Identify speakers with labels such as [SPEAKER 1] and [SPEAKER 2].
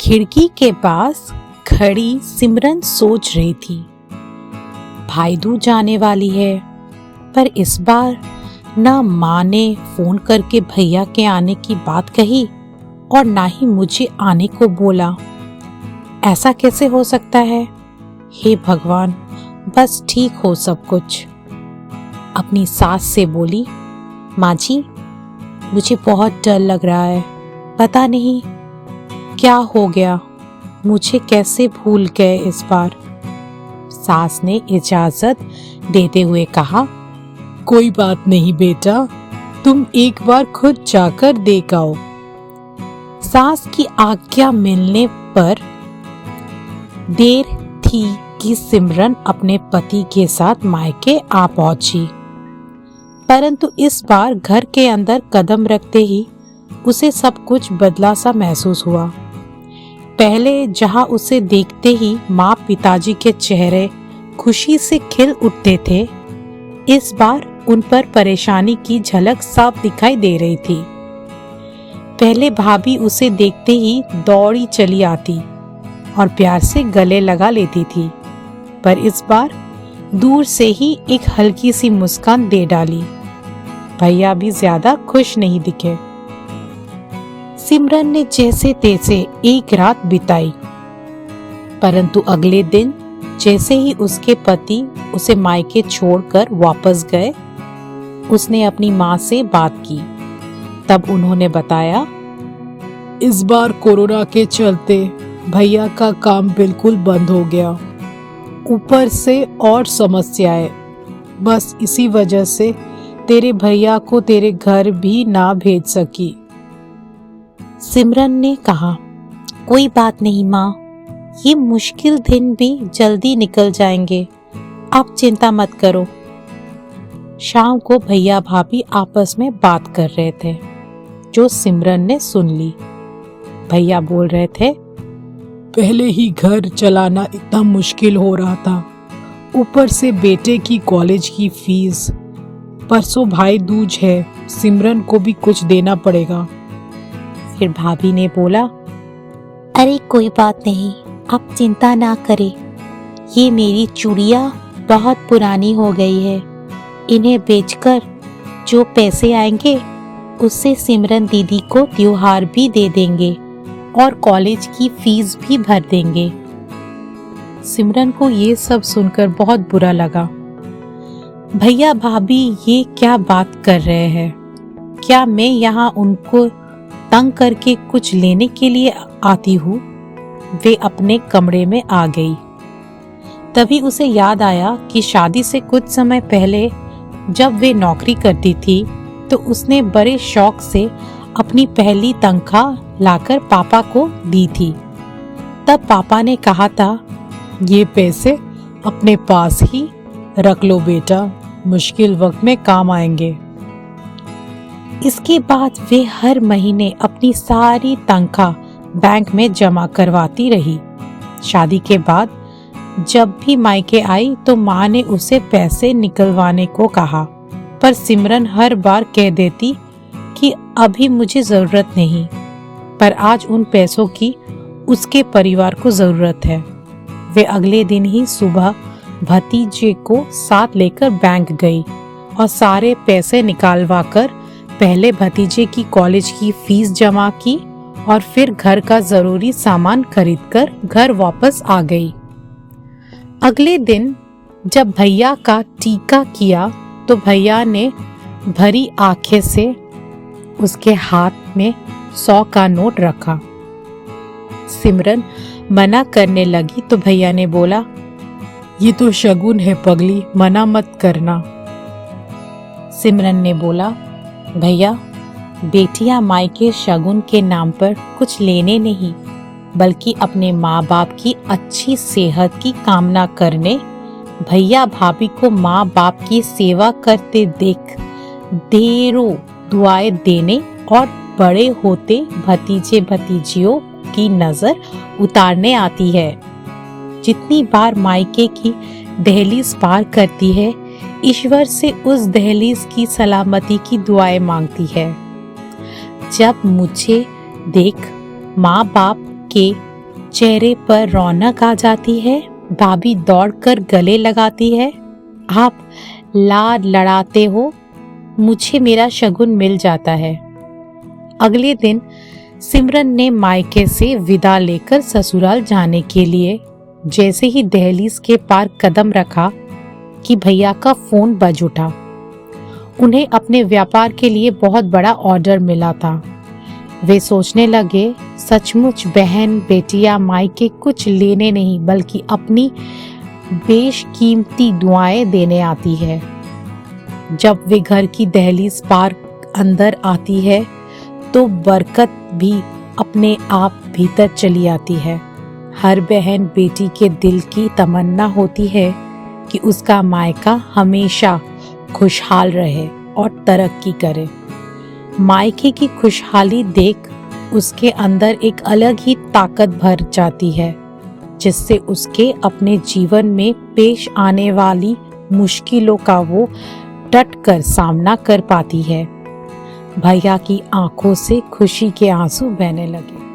[SPEAKER 1] खिड़की के पास खड़ी सिमरन सोच रही थी। भाई दूज जाने वाली है, पर इस बार ना माँ ने फोन करके भैया के आने की बात कही और ना ही मुझे आने को बोला। ऐसा कैसे हो सकता है? हे भगवान, बस ठीक हो सब कुछ। अपनी सास से बोली, माँ जी, मुझे बहुत डर लग रहा है। पता नहीं क्या हो गया, मुझे कैसे भूल गए इस बार। सास ने इजाजत देते हुए कहा, कोई बात नहीं बेटा, तुम एक बार खुद जाकर देख आओ। सास की आज्ञा मिलने पर देर थी कि सिमरन अपने पति के साथ मायके आ पहुंची, परंतु इस बार घर के अंदर कदम रखते ही उसे सब कुछ बदला सा महसूस हुआ। पहले जहां उसे देखते ही माँ पिताजी के चेहरे खुशी से खिल उठते थे, इस बार उन पर परेशानी की झलक साफ दिखाई दे रही थी। पहले भाभी उसे देखते ही दौड़ी चली आती और प्यार से गले लगा लेती थी, पर इस बार दूर से ही एक हल्की सी मुस्कान दे डाली। भैया भी ज्यादा खुश नहीं दिखे। सिमरन ने जैसे तैसे एक रात बिताई, परंतु अगले दिन जैसे ही उसके पति उसे मायके छोड़कर वापस गए, उसने अपनी माँ से बात की। तब उन्होंने बताया, इस बार कोरोना के चलते भैया का काम बिल्कुल बंद हो गया, ऊपर से और समस्याएं। बस इसी वजह से तेरे भैया को तेरे घर भी ना भेज सकी। सिमरन ने कहा, कोई बात नहीं माँ, ये मुश्किल दिन भी जल्दी निकल जाएंगे, आप चिंता मत करो। शाम को भैया भाभी आपस में बात कर रहे थे, जो सिमरन ने सुन ली। भैया बोल रहे थे, पहले ही घर चलाना इतना मुश्किल हो रहा था, ऊपर से बेटे की कॉलेज की फीस, परसों भाई दूज है, सिमरन को भी कुछ देना पड़ेगा। फिर भाभी ने बोला, अरे कोई बात नहीं, आप चिंता ना करें, ये मेरी चूड़ियाँ बहुत पुरानी हो गई है, इन्हें बेचकर जो पैसे आएंगे उससे सिमरन दीदी को त्योहार भी दे देंगे और कॉलेज की फीस भी भर देंगे। सिमरन को ये सब सुनकर बहुत बुरा लगा। भैया भाभी ये क्या बात कर रहे हैं? क्या मैं यहाँ उनको तंग करके कुछ लेने के लिए आती हूँ? वे अपने कमरे में आ गई। तभी उसे याद आया कि शादी से कुछ समय पहले जब वे नौकरी करती थी, तो उसने बड़े शौक से अपनी पहली तनख्वाह लाकर पापा को दी थी। तब पापा ने कहा था, ये पैसे अपने पास ही रख लो बेटा, मुश्किल वक्त में काम आएंगे। इसके बाद वे हर महीने अपनी सारी तनख्वाह बैंक में जमा करवाती रही। शादी के बाद जब भी मायके आई तो माँ ने उसे पैसे निकलवाने को कहा, पर सिमरन हर बार कह देती कि अभी मुझे जरूरत नहीं, पर आज उन पैसों की उसके परिवार को जरूरत है। वे अगले दिन ही सुबह भतीजे को साथ लेकर बैंक गई और सारे पैसे निकालवा कर पहले भतीजे की कॉलेज की फीस जमा की और फिर घर का जरूरी सामान खरीदकर घर वापस आ गई। अगले दिन जब भैया का टीका किया तो भैया ने भरी आंखें से उसके हाथ में 100 का नोट रखा। सिमरन मना करने लगी तो भैया ने बोला, ये तो शगुन है पगली, मना मत करना। सिमरन ने बोला, भैया, बेटियां मायके शगुन के नाम पर कुछ लेने नहीं, बल्कि अपने माँ बाप की अच्छी सेहत की कामना करने, भैया भाभी को माँ बाप की सेवा करते देख ढेरों दुआएं देने और बड़े होते भतीजे भतीजियों की नजर उतारने आती है। जितनी बार मायके की दहलीज पार करती है, ईश्वर से उस दहलीज की सलामती की दुआएं मांगती है। जब मुझे देख माँ बाप के चेहरे पर रौनक आ जाती है। भाभी दौड़कर गले लगाती है, आप लाड लड़ाते हो, मुझे मेरा शगुन मिल जाता है। अगले दिन सिमरन ने मायके से विदा लेकर ससुराल जाने के लिए जैसे ही दहलीज के पार कदम रखा कि भैया का फोन बज उठा। उन्हें अपने व्यापार के लिए बहुत बड़ा ऑर्डर मिला था। वे सोचने लगे, सचमुच बहन बेटियां मायके कुछ लेने नहीं बल्कि अपनी बेशकीमती दुआएं देने आती है। जब वे घर की दहलीज पार अंदर आती है तो बरकत भी अपने आप भीतर चली आती है। हर बहन बेटी के दिल की तमन्ना होती है कि उसका मायका हमेशा खुशहाल रहे और तरक्की करे। मायके की खुशहाली देख उसके अंदर एक अलग ही ताकत भर जाती है, जिससे उसके अपने जीवन में पेश आने वाली मुश्किलों का वो डट कर सामना कर पाती है। भैया की आंखों से खुशी के आंसू बहने लगे।